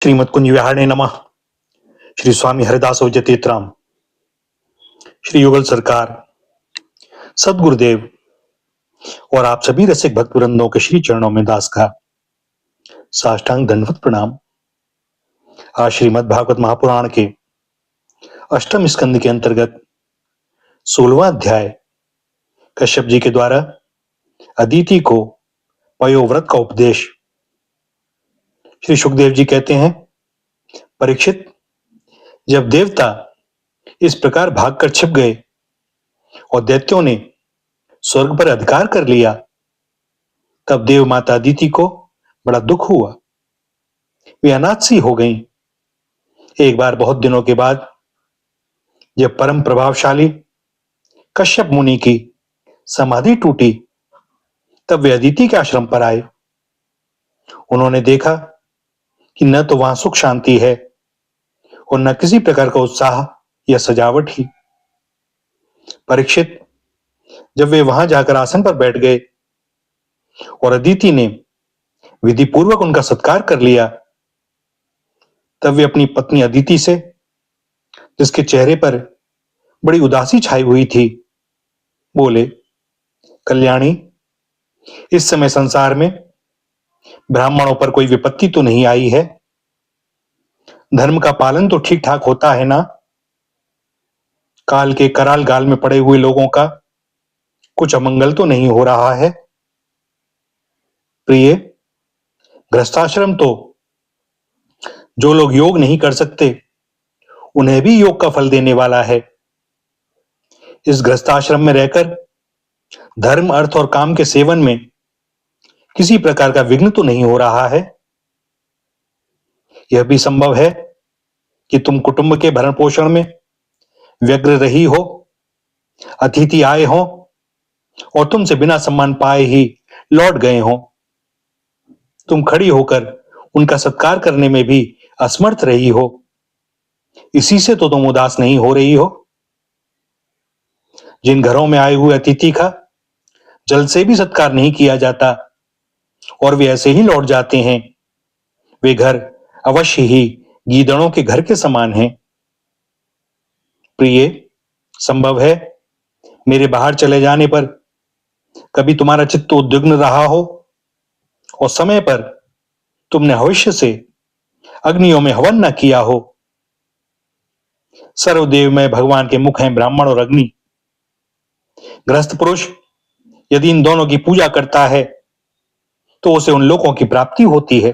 श्रीमद कुंज विहारणे नमः। श्री स्वामी हरिदास तीर्थराम, श्री युगल सरकार, सदगुरुदेव और आप सभी रसिक भक्त वृंदों के श्री चरणों में दास का साष्टांग दंडवत प्रणाम। आज श्रीमद् भागवत महापुराण के अष्टम स्कंद के अंतर्गत 16वां अध्याय कश्यप जी के द्वारा अदिति को पयोव्रत का उपदेश। श्री सुखदेव जी कहते हैं, परीक्षित, जब देवता इस प्रकार भागकर छिप गए और दैत्यों ने स्वर्ग पर अधिकार कर लिया, तब देव माता अदिति को बड़ा दुख हुआ। वे अनाथ सी हो गईं। एक बार बहुत दिनों के बाद जब परम प्रभावशाली कश्यप मुनि की समाधि टूटी, तब वे अदिति के आश्रम पर आए। उन्होंने देखा कि न तो वहां सुख शांति है और न किसी प्रकार का उत्साह या सजावट ही। परीक्षित, जब वे वहां जाकर आसन पर बैठ गए और अदिति ने विधि पूर्वक उनका सत्कार कर लिया, तब वे अपनी पत्नी अदिति से, जिसके चेहरे पर बड़ी उदासी छाई हुई थी, बोले, कल्याणी, इस समय संसार में ब्राह्मणों पर कोई विपत्ति तो नहीं आई है? धर्म का पालन तो ठीक ठाक होता है ना? काल के कराल गाल में पड़े हुए लोगों का कुछ अमंगल तो नहीं हो रहा है? प्रिय, गृहस्थाश्रम तो जो लोग योग नहीं कर सकते उन्हें भी योग का फल देने वाला है। इस गृहस्थाश्रम में रहकर धर्म, अर्थ और काम के सेवन में किसी प्रकार का विघ्न तो नहीं हो रहा है। यह भी संभव है कि तुम कुटुंब के भरण पोषण में व्यग्र रही हो, अतिथि आए हो और तुमसे बिना सम्मान पाए ही लौट गए हो। तुम खड़ी होकर उनका सत्कार करने में भी असमर्थ रही हो। इसी से तो तुम उदास नहीं हो रही हो। जिन घरों में आए हुए अतिथि का जल से भी सत्कार नहीं किया जाता और वे ऐसे ही लौट जाते हैं, वे घर अवश्य ही गीदड़ों के घर के समान हैं। प्रिय, संभव है मेरे बाहर चले जाने पर कभी तुम्हारा चित्त उद्विग्न रहा हो और समय पर तुमने भविष्य से अग्नियों में हवन न किया हो। सर्वदेव में भगवान के मुख हैं ब्राह्मण और अग्नि। गृहस्थ पुरुष यदि इन दोनों की पूजा करता है तो उसे उन लोगों की प्राप्ति होती है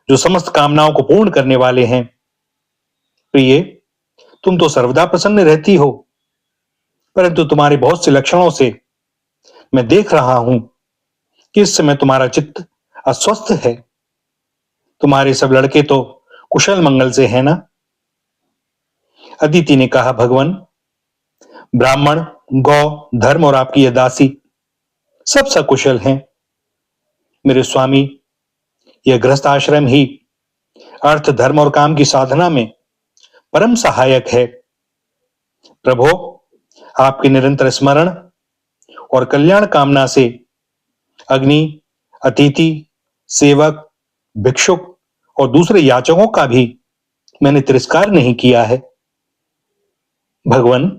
जो समस्त कामनाओं को पूर्ण करने वाले हैं। प्रिय, तुम तो सर्वदा प्रसन्न रहती हो, परंतु तुम्हारे बहुत से लक्षणों से मैं देख रहा हूं कि इस समय तुम्हारा चित्त अस्वस्थ है। तुम्हारे सब लड़के तो कुशल मंगल से है ना? अदिति ने कहा, भगवान, ब्राह्मण, गौ, धर्म और आपकी यह दासी सब सकुशल हैं। मेरे स्वामी, यह गृहस्थ आश्रम ही अर्थ, धर्म और काम की साधना में परम सहायक है। प्रभो, आपके निरंतर स्मरण और कल्याण कामना से अग्नि, अतिथि, सेवक, भिक्षुक और दूसरे याचकों का भी मैंने तिरस्कार नहीं किया है। भगवान,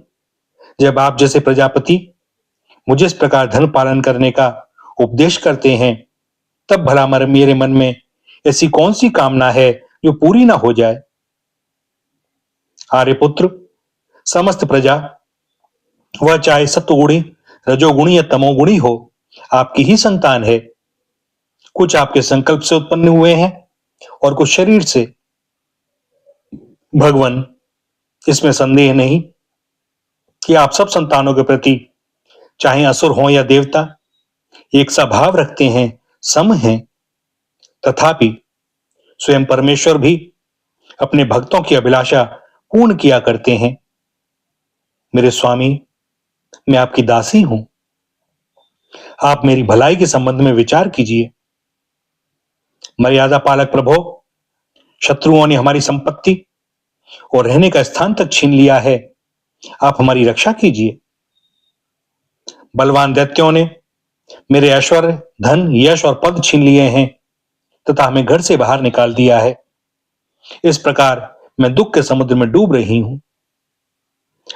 जब आप जैसे प्रजापति मुझे इस प्रकार धन पालन करने का उपदेश करते हैं, तब भला मेरे मन में ऐसी कौन सी कामना है जो पूरी ना हो जाए? आर्यपुत्र, समस्त प्रजा, वह चाहे सत्वगुणी, रजोगुणी या तमोगुणी हो, आपकी ही संतान है। कुछ आपके संकल्प से उत्पन्न हुए हैं और कुछ शरीर से। भगवान, इसमें संदेह नहीं कि आप सब संतानों के प्रति, चाहे असुर हो या देवता, एक सा भाव रखते हैं, सम हैं। तथापि स्वयं परमेश्वर भी अपने भक्तों की अभिलाषा पूर्ण किया करते हैं। मेरे स्वामी, मैं आपकी दासी हूं। आप मेरी भलाई के संबंध में विचार कीजिए। मर्यादा पालक प्रभो, शत्रुओं ने हमारी संपत्ति और रहने का स्थान तक छीन लिया है। आप हमारी रक्षा कीजिए। बलवान दैत्यों ने मेरे ऐश्वर्य, धन, यश और पद छीन लिए हैं तथा हमें घर से बाहर निकाल दिया है। इस प्रकार मैं दुख के समुद्र में डूब रही हूं।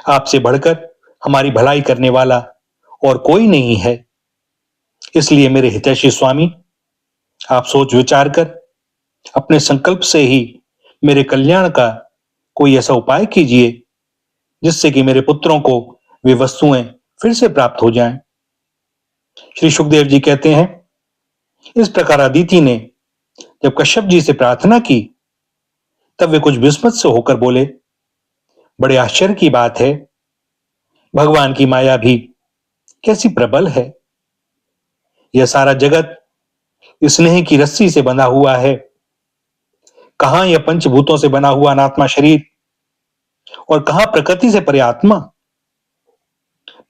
आपसे बढ़कर हमारी भलाई करने वाला और कोई नहीं है। इसलिए मेरे हितैषी स्वामी, आप सोच विचार कर अपने संकल्प से ही मेरे कल्याण का कोई ऐसा उपाय कीजिए जिससे कि मेरे पुत्रों को वे वस्तुएं फिर से प्राप्त हो जाएं। श्री सुखदेव जी कहते हैं, इस प्रकार अदिति ने जब कश्यप जी से प्रार्थना की तब वे कुछ विस्मित से होकर बोले, बड़े आश्चर्य की बात है, भगवान की माया भी कैसी प्रबल है। यह सारा जगत स्नेह की रस्सी से बंधा हुआ है। कहां यह पंचभूतों से बना हुआ अनात्मा शरीर और कहां प्रकृति से परे आत्मा।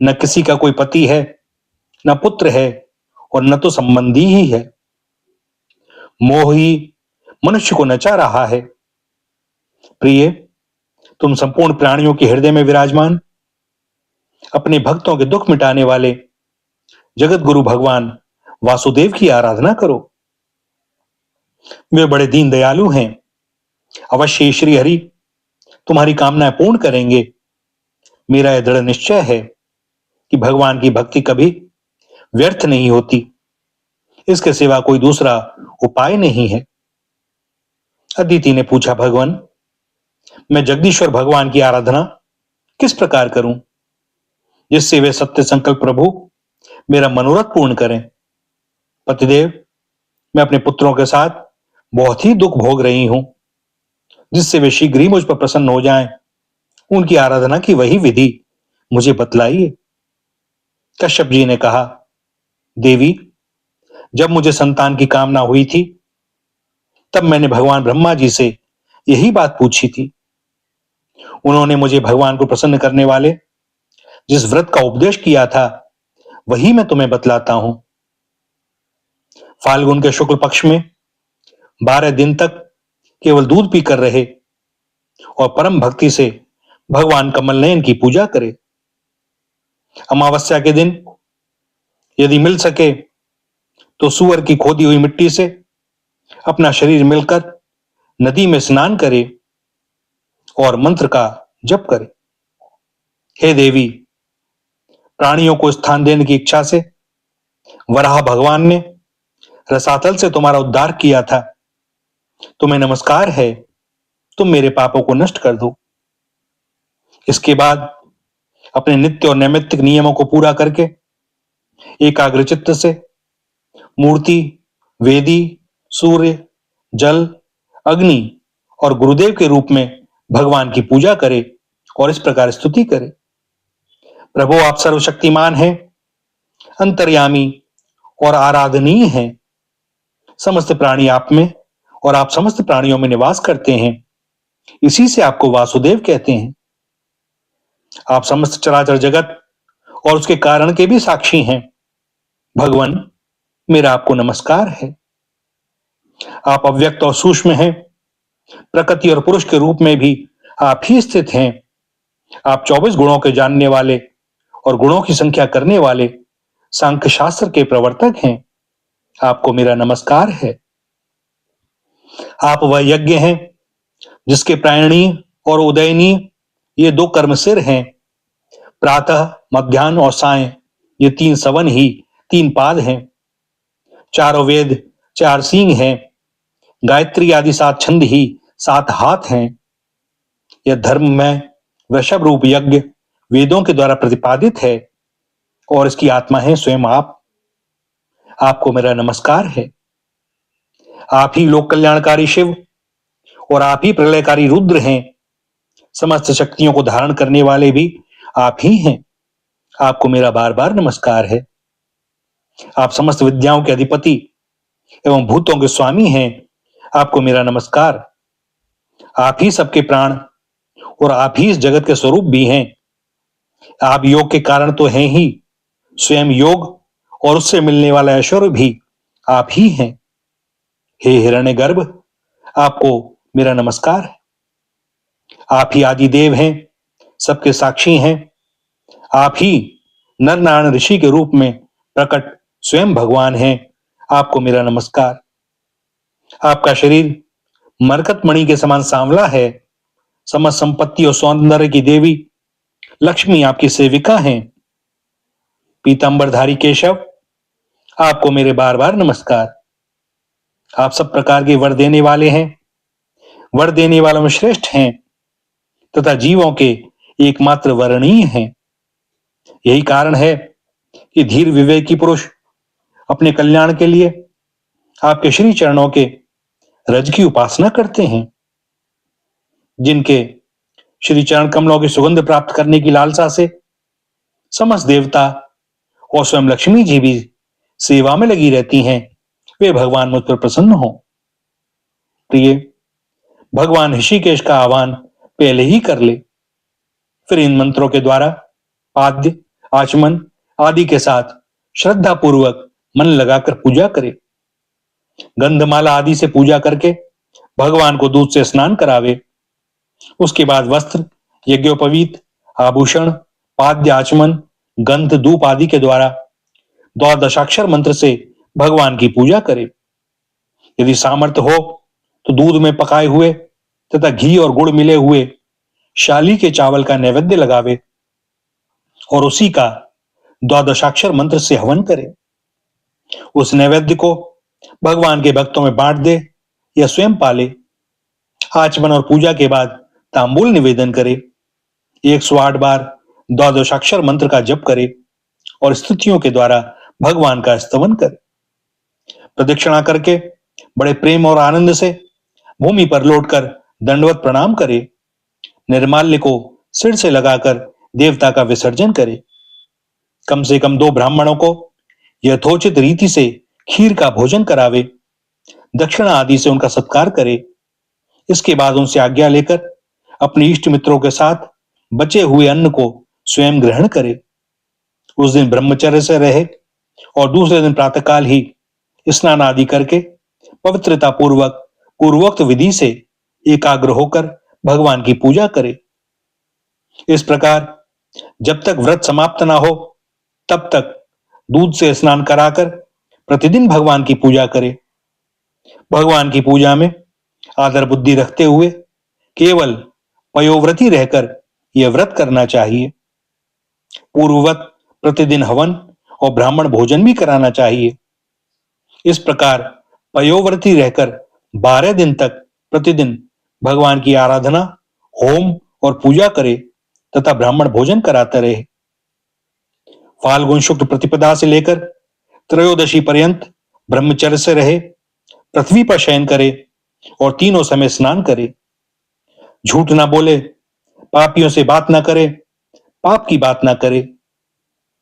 न किसी का कोई पति है, न पुत्र है और न तो संबंधी ही है। मोह ही मनुष्य को नचा रहा है। प्रिय, तुम संपूर्ण प्राणियों के हृदय में विराजमान अपने भक्तों के दुख मिटाने वाले जगत गुरु भगवान वासुदेव की आराधना करो। वे बड़े दीन दयालु हैं। अवश्य श्री हरि तुम्हारी कामनाएं पूर्ण करेंगे। मेरा यह दृढ़ निश्चय है कि भगवान की भक्ति कभी व्यर्थ नहीं होती। इसके सिवा कोई दूसरा उपाय नहीं है। अदिति ने पूछा, भगवान, मैं जगदीश्वर भगवान की आराधना किस प्रकार करूं जिससे वे सत्य संकल्प प्रभु मेरा मनोरथ पूर्ण करें। पतिदेव, मैं अपने पुत्रों के साथ बहुत ही दुख भोग रही हूं, जिससे वे शीघ्र ही मुझ पर प्रसन्न हो जाएं। उनकी आराधना की वही विधि मुझे बतलाइए। कश्यप जी ने कहा, देवी, जब मुझे संतान की कामना हुई थी तब मैंने भगवान ब्रह्मा जी से यही बात पूछी थी। उन्होंने मुझे भगवान को प्रसन्न करने वाले जिस व्रत का उपदेश किया था वही मैं तुम्हें बतलाता हूं। फाल्गुन के शुक्ल पक्ष में 12 दिन तक केवल दूध पीकर रहे और परम भक्ति से भगवान कमल नयन की पूजा करे। अमावस्या के दिन यदि मिल सके तो सूअर की खोदी हुई मिट्टी से अपना शरीर मिलकर नदी में स्नान करे और मंत्र का जप करे। हे देवी, प्राणियों को स्थान देने की इच्छा से वराह भगवान ने रसातल से तुम्हारा उद्धार किया था। तुम्हें नमस्कार है, तुम मेरे पापों को नष्ट कर दो। इसके बाद अपने नित्य और नैमित्तिक नियमों को पूरा करके एकाग्र चित्त से मूर्ति, वेदी, सूर्य, जल, अग्नि और गुरुदेव के रूप में भगवान की पूजा करे और इस प्रकार स्तुति करे, प्रभु आप सर्वशक्तिमान हैं, अंतर्यामी और आराधनीय हैं। समस्त प्राणी आप में और आप समस्त प्राणियों में निवास करते हैं। इसी से आपको वासुदेव कहते हैं। आप समस्त चराचर जगत और उसके कारण के भी साक्षी हैं। भगवान, मेरा आपको नमस्कार है। आप अव्यक्त और सूक्ष्म हैं। प्रकृति और पुरुष के रूप में भी आप ही स्थित हैं। आप 24 गुणों के जानने वाले और गुणों की संख्या करने वाले सांख्य शास्त्र के प्रवर्तक हैं। आपको मेरा नमस्कार है। आप वह यज्ञ हैं जिसके प्रायणीय और उदयनीय ये 2 कर्म सिर हैं। प्रातः, मध्याह्न और सायं ये 3 सवन ही 3 पाद हैं। 4 वेद 4 सींग हैं। गायत्री आदि 7 छंद ही 7 हाथ हैं। यह धर्म में वृषभ रूप यज्ञ वेदों के द्वारा प्रतिपादित है और इसकी आत्मा है स्वयं आप। आपको मेरा नमस्कार है। आप ही लोक कल्याणकारी शिव और आप ही प्रलयकारी रुद्र हैं। समस्त शक्तियों को धारण करने वाले भी आप ही हैं। आपको मेरा बार बार नमस्कार है। आप समस्त विद्याओं के अधिपति एवं भूतों के स्वामी हैं। आपको मेरा नमस्कार। आप ही सबके प्राण और आप ही इस जगत के स्वरूप भी हैं। आप योग के कारण तो हैं ही, स्वयं योग और उससे मिलने वाला ऐश्वर्य भी आप ही हैं। हे हिरण्यगर्भ, आपको मेरा नमस्कार है। आप ही आदि देव हैं, सबके साक्षी हैं। आप ही नर नारायण ऋषि के रूप में प्रकट स्वयं भगवान हैं। आपको मेरा नमस्कार। आपका शरीर मरकत मणि के समान सांवला है। समस्त संपत्ति और सौंदर्य की देवी लक्ष्मी आपकी सेविका हैं। पीतांबरधारी केशव, आपको मेरे बार बार नमस्कार। आप सब प्रकार के वर देने वाले हैं, वर देने वालों में श्रेष्ठ हैं तथा जीवों के एकमात्र वरणीय हैं। यही कारण है कि धीर विवेकी पुरुष अपने कल्याण के लिए आपके श्री चरणों के रज की उपासना करते हैं। जिनके श्री चरण कमलों की सुगंध प्राप्त करने की लालसा से समस्त देवता और स्वयं लक्ष्मी जी भी सेवा में लगी रहती हैं, वे भगवान मुझ पर प्रसन्न हो। प्रिय, भगवान ऋषिकेश का आह्वान पहले ही कर ले, फिर इन मंत्रों के द्वारा पाद्य आचमन आदि के साथ श्रद्धा पूर्वक मन लगाकर पूजा करे। गंधमाला आदि से पूजा करके भगवान को दूध से स्नान करावे। उसके बाद वस्त्र, यज्ञोपवीत, आभूषण, पाद्य आचमन, गंध, धूप आदि के द्वारा द्वादशाक्षर मंत्र से भगवान की पूजा करे। यदि सामर्थ्य हो तो दूध में पकाए हुए तथा घी और गुड़ मिले हुए शाली के चावल का नैवेद्य लगावे और उसी का द्वादशाक्षर मंत्र से हवन करे। उस नैवेद्य को भगवान के भक्तों में बांट दे या स्वयं पाले। आचमन और पूजा के बाद तांबूल निवेदन करे। 108 बार द्वादशाक्षर मंत्र का जप करे और स्तुतियों के द्वारा भगवान का स्तवन करे। प्रदक्षिणा करके बड़े प्रेम और आनंद से भूमि पर लौटकर दंडवत प्रणाम करे। निर्माल्य को सिर से लगाकर देवता का विसर्जन करे। कम से कम 2 ब्राह्मणों को यथोचित रीति से खीर का भोजन करावे। दक्षिणा आदि से उनका सत्कार करे। इसके बाद उनसे आज्ञा लेकर अपने इष्ट मित्रों के साथ बचे हुए अन्न को स्वयं ग्रहण करे। उस दिन ब्रह्मचर्य से रहे और दूसरे दिन प्रातःकाल ही स्नान आदि करके पवित्रता पूर्वक पूर्वोक्त विधि से एकाग्र होकर भगवान की पूजा करे। इस प्रकार जब तक व्रत समाप्त ना हो तब तक दूध से स्नान कराकर प्रतिदिन भगवान की पूजा करे। भगवान की पूजा में आदर बुद्धि रखते हुए केवल पयोव्रती रहकर यह व्रत करना चाहिए। पूर्ववत प्रतिदिन हवन और ब्राह्मण भोजन भी कराना चाहिए। इस प्रकार पयोव्रती रहकर 12 दिन तक प्रतिदिन भगवान की आराधना, होम और पूजा करे तथा ब्राह्मण भोजन कराते रहे। फाल्गुन शुक्ल प्रतिपदा से लेकर त्रयोदशी पर्यंत ब्रह्मचर्य से रहे, पृथ्वी पर शयन करे और तीनों समय स्नान करे। झूठ ना बोले, पापियों से बात ना करे, पाप की बात ना करे।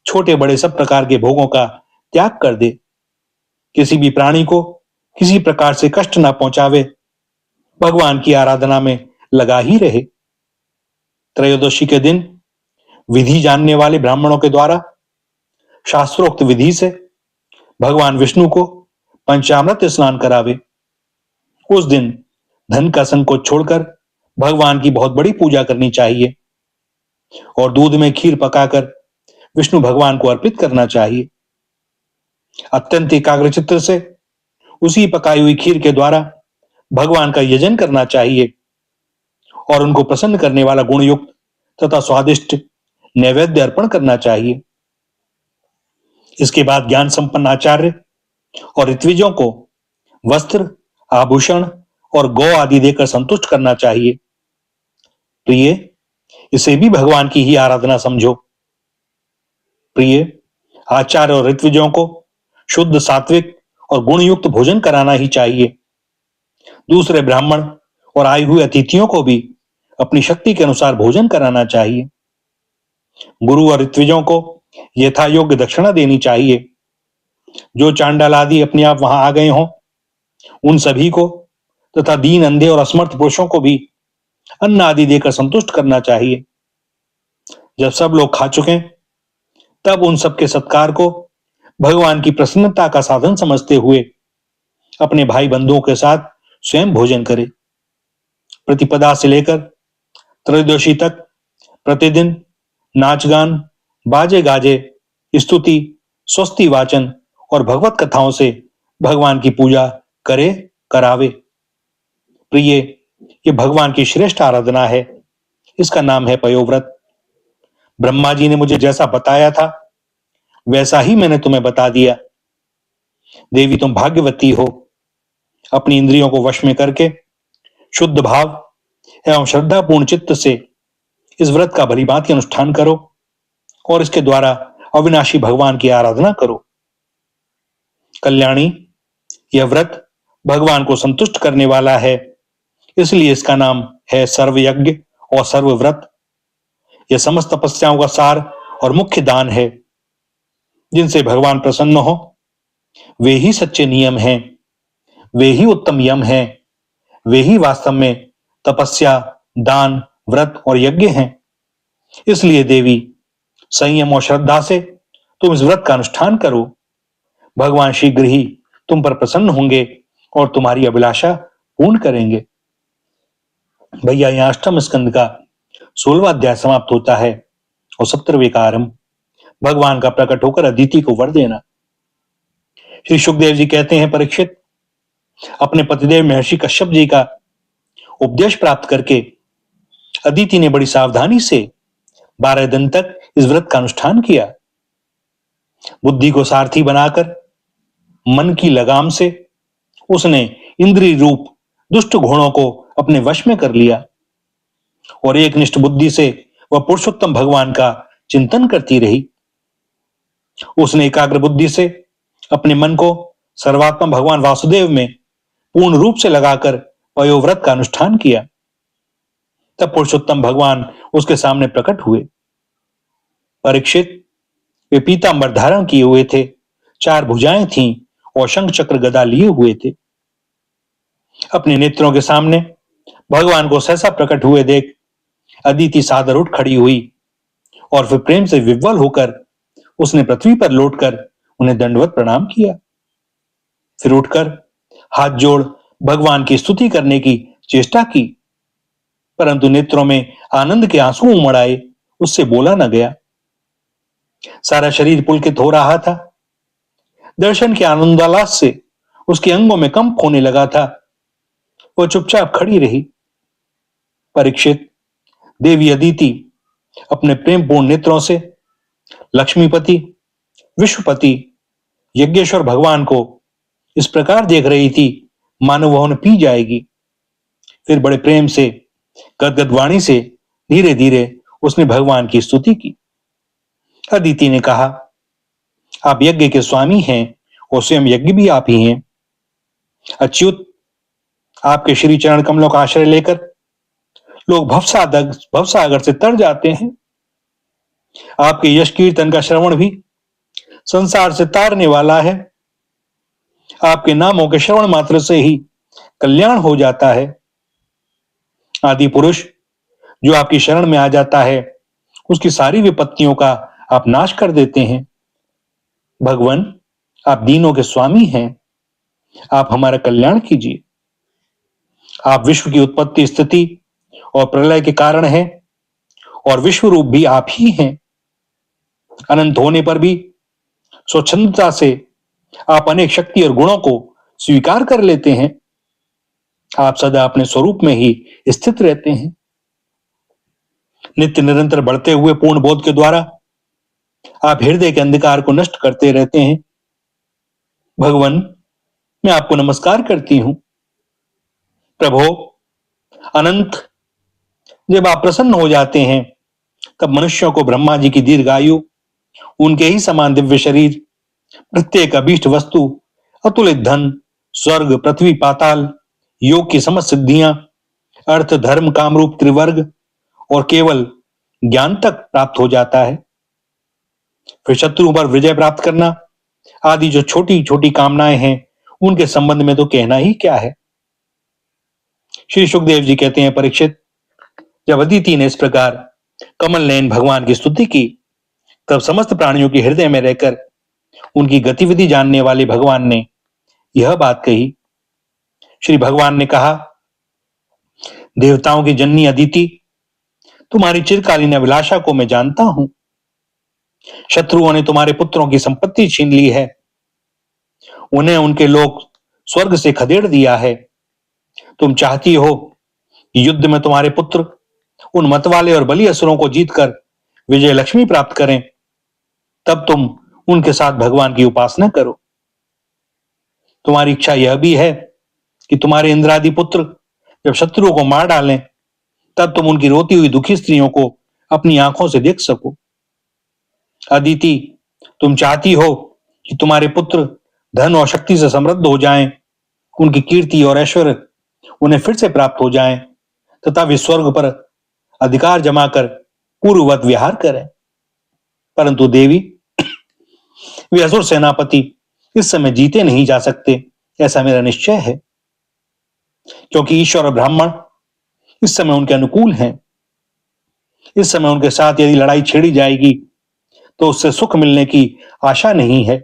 छोटे बड़े सब प्रकार के भोगों का त्याग कर दे। किसी भी प्राणी को किसी प्रकार से कष्ट ना पहुंचावे। भगवान की आराधना में लगा ही रहे। त्रयोदशी के दिन विधि जानने वाले ब्राह्मणों के द्वारा शास्त्रोक्त विधि से भगवान विष्णु को पंचामृत स्नान करावे। उस दिन धन का संकोच छोड़कर भगवान की बहुत बड़ी पूजा करनी चाहिए और दूध में खीर पकाकर विष्णु भगवान को अर्पित करना चाहिए। अत्यंत एकाग्रचित्त से उसी पकाई हुई खीर के द्वारा भगवान का यजन करना चाहिए और उनको प्रसन्न करने वाला गुणयुक्त तथा स्वादिष्ट नैवेद्य अर्पण करना चाहिए। इसके बाद ज्ञान संपन्न आचार्य और ऋत्विजों को वस्त्र, आभूषण और गौ आदि देकर संतुष्ट करना चाहिए। प्रिय, इसे भी भगवान की ही आराधना समझो। प्रिय, आचार्य और ऋत्विजों को शुद्ध, सात्विक और गुणयुक्त भोजन कराना ही चाहिए। दूसरे ब्राह्मण और आए हुए अतिथियों को भी अपनी शक्ति के अनुसार भोजन कराना चाहिए। गुरु और ऋत्विजों को यथा योग्य दक्षिणा देनी चाहिए। जो चांडाल आदि अपने आप वहां आ गए हों उन सभी को तथा दीन, अंधे और असमर्थ पुरुषों को भी अन्न आदि देकर संतुष्ट करना चाहिए। जब सब लोग खा चुके तब उन सबके सत्कार को भगवान की प्रसन्नता का साधन समझते हुए अपने भाई बंधुओं के साथ स्वयं भोजन करे। प्रतिपदा से लेकर त्रयोदशी तक प्रतिदिन नाच गान, बाजे गाजे, स्तुति, स्वस्ति वाचन और भगवत कथाओं से भगवान की पूजा करे, करावे। प्रिय, ये भगवान की श्रेष्ठ आराधना है। इसका नाम है पयोव्रत। ब्रह्मा जी ने मुझे जैसा बताया था वैसा ही मैंने तुम्हें बता दिया। देवी, तुम भाग्यवती हो। अपनी इंद्रियों को वश में करके शुद्ध भाव एवं श्रद्धापूर्ण चित्त से इस व्रत का भली भांति अनुष्ठान करो और इसके द्वारा अविनाशी भगवान की आराधना करो। कल्याणी, यह व्रत भगवान को संतुष्ट करने वाला है, इसलिए इसका नाम है सर्वयज्ञ और सर्वव्रत। यह समस्त तपस्याओं का सार और मुख्य दान है। जिनसे भगवान प्रसन्न हो वे ही सच्चे नियम हैं, वे ही उत्तम यम हैं, वे ही वास्तव में तपस्या, दान, व्रत और यज्ञ हैं। इसलिए देवी, संयम और श्रद्धा से तुम इस व्रत का अनुष्ठान करो। भगवान शीघ्र ही तुम पर प्रसन्न होंगे और तुम्हारी अभिलाषा पूर्ण करेंगे। भैया, यहाँ अष्टम स्कंद का 16वां अध्याय समाप्त होता है और 17वें का आरंभ भगवान का प्रकट होकर अदिति को वर देना। श्री सुखदेव जी कहते हैं, परीक्षित, अपने पतिदेव महर्षि कश्यप जी का उपदेश प्राप्त करके अदिति ने बड़ी सावधानी से 12 दिन तक इस व्रत का अनुष्ठान किया। बुद्धि को सारथी बनाकर मन की लगाम से उसने इंद्रिय रूप दुष्ट घोड़ों को अपने वश में कर लिया और एकनिष्ठ बुद्धि से वह पुरुषोत्तम भगवान का चिंतन करती रही। उसने एकाग्र बुद्धि से अपने मन को सर्वात्मा भगवान वासुदेव में पूर्ण रूप से लगाकर पयोव्रत का अनुष्ठान किया। तब पुरुषोत्तम भगवान उसके सामने प्रकट हुए। परीक्षित, वे पीतांबर धारण किए हुए थे, 4 भुजाएं थीं और शंख चक्र गदा लिए हुए थे। अपने नेत्रों के सामने भगवान को सहसा प्रकट हुए देख अदिति सादर उठ खड़ी हुई और फिर प्रेम से विह्वल होकर उसने पृथ्वी पर लौटकर उन्हें दंडवत प्रणाम किया। फिर उठकर हाथ जोड़ भगवान की स्तुति करने की चेष्टा की, परंतु नेत्रों में आनंद के आंसू उमड़ आए, उससे बोला न गया। सारा शरीर पुलकित हो रहा था। दर्शन के आनंदोल्लास से उसके अंगों में कंप होने लगा था। वह चुपचाप खड़ी रही। परीक्षित, देवी अदिति अपने प्रेमपूर्ण नेत्रों से लक्ष्मीपति, विश्वपति, यज्ञेश्वर भगवान को इस प्रकार देख रही थी मानो वह उन्हें पी जाएगी। फिर बड़े प्रेम से गदगद वाणी से धीरे धीरे उसने भगवान की स्तुति की। अदिति ने कहा, आप यज्ञ के स्वामी हैं और स्वयं यज्ञ भी आप ही हैं। अच्युत, आपके श्री चरण कमलों का आश्रय लेकर लोग भवसागर से तर जाते हैं। आपके यश कीर्तन का श्रवण भी संसार से तारने वाला है। आपके नामों के श्रवण मात्र से ही कल्याण हो जाता है। आदि पुरुष जो आपकी शरण में आ जाता है उसकी सारी विपत्तियों का आप नाश कर देते हैं। भगवान, आप दीनों के स्वामी हैं, आप हमारा कल्याण कीजिए। आप विश्व की उत्पत्ति, स्थिति और प्रलय के कारण हैं और विश्व रूप भी आप ही हैं। अनंत होने पर भी स्वच्छंदता से आप अनेक शक्ति और गुणों को स्वीकार कर लेते हैं। आप सदा अपने स्वरूप में ही स्थित रहते हैं। नित्य निरंतर बढ़ते हुए पूर्ण बोध के द्वारा आप हृदय के अंधकार को नष्ट करते रहते हैं। भगवान, मैं आपको नमस्कार करती हूं। प्रभो, अनंत, जब आप प्रसन्न हो जाते हैं तब मनुष्यों को ब्रह्मा जी की दीर्घायु, उनके ही समान दिव्य शरीर, प्रत्येक अभीष्ट वस्तु, अतुलित धन, स्वर्ग, पृथ्वी, पाताल, योग की समस्त सिद्धियां, अर्थ, धर्म, कामरूप त्रिवर्ग और केवल ज्ञान तक प्राप्त हो जाता है। फिर शत्रु पर विजय प्राप्त करना आदि जो छोटी छोटी कामनाएं हैं उनके संबंध में तो कहना ही क्या है। श्री सुखदेव जी कहते हैं, परीक्षित, जब अदिति ने इस प्रकार कमल नयन भगवान की स्तुति की तब समस्त प्राणियों के हृदय में रहकर उनकी गतिविधि जानने वाले भगवान ने यह बात कही। श्री भगवान ने कहा, देवताओं की जननी अदिति, तुम्हारी चिरकालीन अभिलाषा को मैं जानता हूं। शत्रुओं ने तुम्हारे पुत्रों की संपत्ति छीन ली है, उन्हें उनके लोग स्वर्ग से खदेड़ दिया है। तुम चाहती हो कि युद्ध में तुम्हारे पुत्र उन मतवाले और बलि असुरों को जीतकर विजय लक्ष्मी प्राप्त करें, तब तुम उनके साथ भगवान की उपासना करो। तुम्हारी इच्छा यह भी है कि तुम्हारे इंद्रादि पुत्र जब शत्रुओं को मार डालें, तब तुम उनकी रोती हुई दुखी स्त्रियों को अपनी आंखों से देख सको। अदिति, तुम चाहती हो कि तुम्हारे पुत्र धन और शक्ति से समृद्ध हो जाएं, उनकी कीर्ति और ऐश्वर्य उन्हें फिर से प्राप्त हो जाएं, तथा वे स्वर्ग पर अधिकार जमाकर पूर्ववत विहार करें। परंतु देवी, वे असुर सेनापति इस समय जीते नहीं जा सकते, ऐसा मेरा निश्चय है, क्योंकि ईश्वर और ब्राह्मण इस समय उनके अनुकूल हैं। इस समय उनके साथ यदि लड़ाई छेड़ी जाएगी तो उससे सुख मिलने की आशा नहीं है।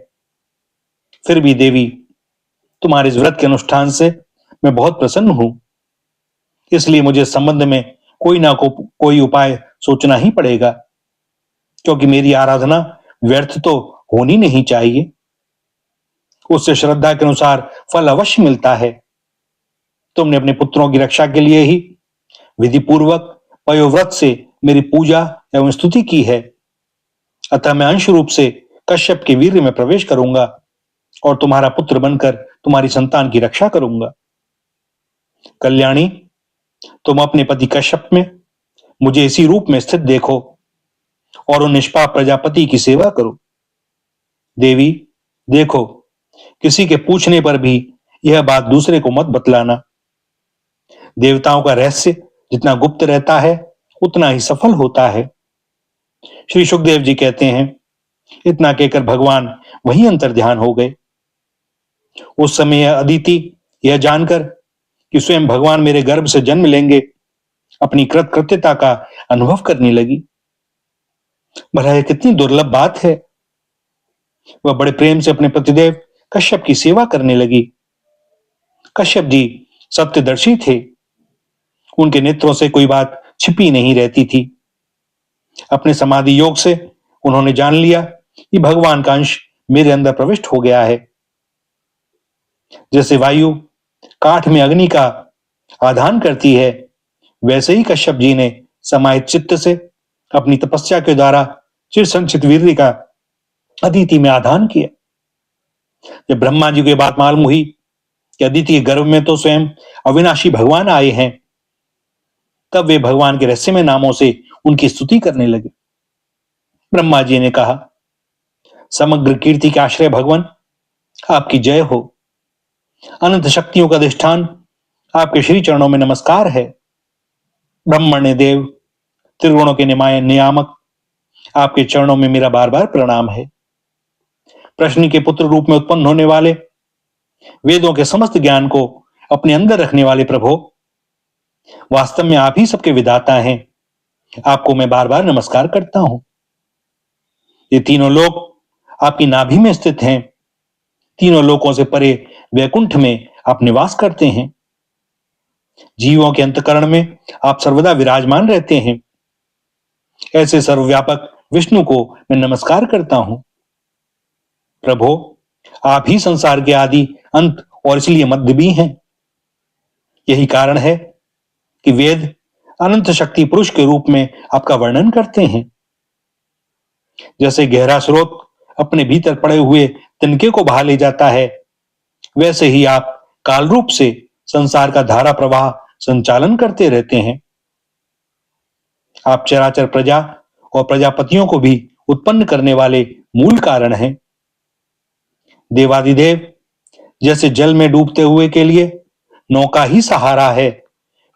फिर भी देवी, तुम्हारे इस व्रत के अनुष्ठान से मैं बहुत प्रसन्न हूं, इसलिए मुझे इस संबंध में कोई उपाय सोचना ही पड़ेगा, क्योंकि मेरी आराधना व्यर्थ तो होनी नहीं चाहिए। उससे श्रद्धा के अनुसार फल अवश्य मिलता है। तुमने अपने पुत्रों की रक्षा के लिए ही विधि पूर्वक पयोव्रत से मेरी पूजा एवं स्तुति की है, अतः मैं अंश रूप से कश्यप के वीर्य में प्रवेश करूंगा और तुम्हारा पुत्र बनकर तुम्हारी संतान की रक्षा करूंगा। कल्याणी, तुम अपने पति कश्यप में मुझे इसी रूप में स्थित देखो और उन निष्पाप प्रजापति की सेवा करो। देवी, देखो, किसी के पूछने पर भी यह बात दूसरे को मत बतलाना। देवताओं का रहस्य जितना गुप्त रहता है उतना ही सफल होता है। श्री सुखदेव जी कहते हैं, इतना कहकर भगवान वहीं अंतर्ध्यान हो गए। उस समय अदिति यह जानकर कि स्वयं भगवान मेरे गर्भ से जन्म लेंगे, अपनी कृतकृत्यता का अनुभव करने लगी। भला यह कितनी दुर्लभ बात है। वह बड़े प्रेम से अपने पतिदेव कश्यप की सेवा करने लगी। कश्यप जी सत्यदर्शी थे, उनके नेत्रों से कोई बात छिपी नहीं रहती थी। अपने समाधि योग से उन्होंने जान लिया कि भगवान का अंश मेरे अंदर प्रविष्ट हो गया है। जैसे वायु काठ में अग्नि का आधान करती है, वैसे ही कश्यप जी ने समाहित चित्त से अपनी तपस्या के द्वारा चिर संचित वीर्य का अदिति में आधान किया। जब ब्रह्मा जी को यह बात मालूम हुई कि अदिति के गर्भ में तो स्वयं अविनाशी भगवान आए हैं, तब वे भगवान के रहस्यमय नामों से उनकी स्तुति करने लगे। ब्रह्मा जी ने कहा, समग्र कीर्ति के आश्रय भगवान, आपकी जय हो। अनंत शक्तियों का अधिष्ठान आपके श्री चरणों में नमस्कार है। ब्रह्मण्य देव, त्रिगुणों के नियामक, आपके चरणों में मेरा बार बार प्रणाम है। प्रश्न के पुत्र रूप में उत्पन्न होने वाले, वेदों के समस्त ज्ञान को अपने अंदर रखने वाले प्रभु, वास्तव में आप ही सबके विधाता हैं। आपको मैं बार बार नमस्कार करता हूं। ये तीनों लोक आपकी नाभि में स्थित हैं। तीनों लोकों से परे वैकुंठ में आप निवास करते हैं। जीवों के अंतकरण में आप सर्वदा विराजमान रहते हैं। ऐसे सर्वव्यापक विष्णु को मैं नमस्कार करता हूं। प्रभो, आप ही संसार के आदि अंत और इसलिए मध्य भी हैं। यही कारण है कि वेद अनंत शक्ति पुरुष के रूप में आपका वर्णन करते हैं। जैसे गहरा स्रोत अपने भीतर पड़े हुए तिनके को बहा ले जाता है, वैसे ही आप काल रूप से संसार का धारा प्रवाह संचालन करते रहते हैं। आप चराचर प्रजा और प्रजापतियों को भी उत्पन्न करने वाले मूल कारण हैं। देवादिदेव जैसे जल में डूबते हुए के लिए नौका ही सहारा है,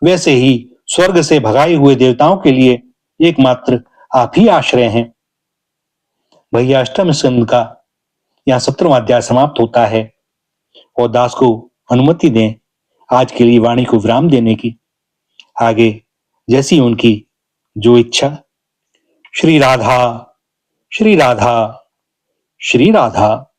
वैसे ही स्वर्ग से भगाए हुए देवताओं के लिए एकमात्र आप ही आश्रय हैं। भैया, अष्टम स्कंद का यहाँ 17वां अध्याय समाप्त होता है और दास को अनुमति दें आज के लिए वाणी को विराम देने की। आगे जैसी उनकी जो इच्छा। श्री राधा, श्री राधा, श्री राधा।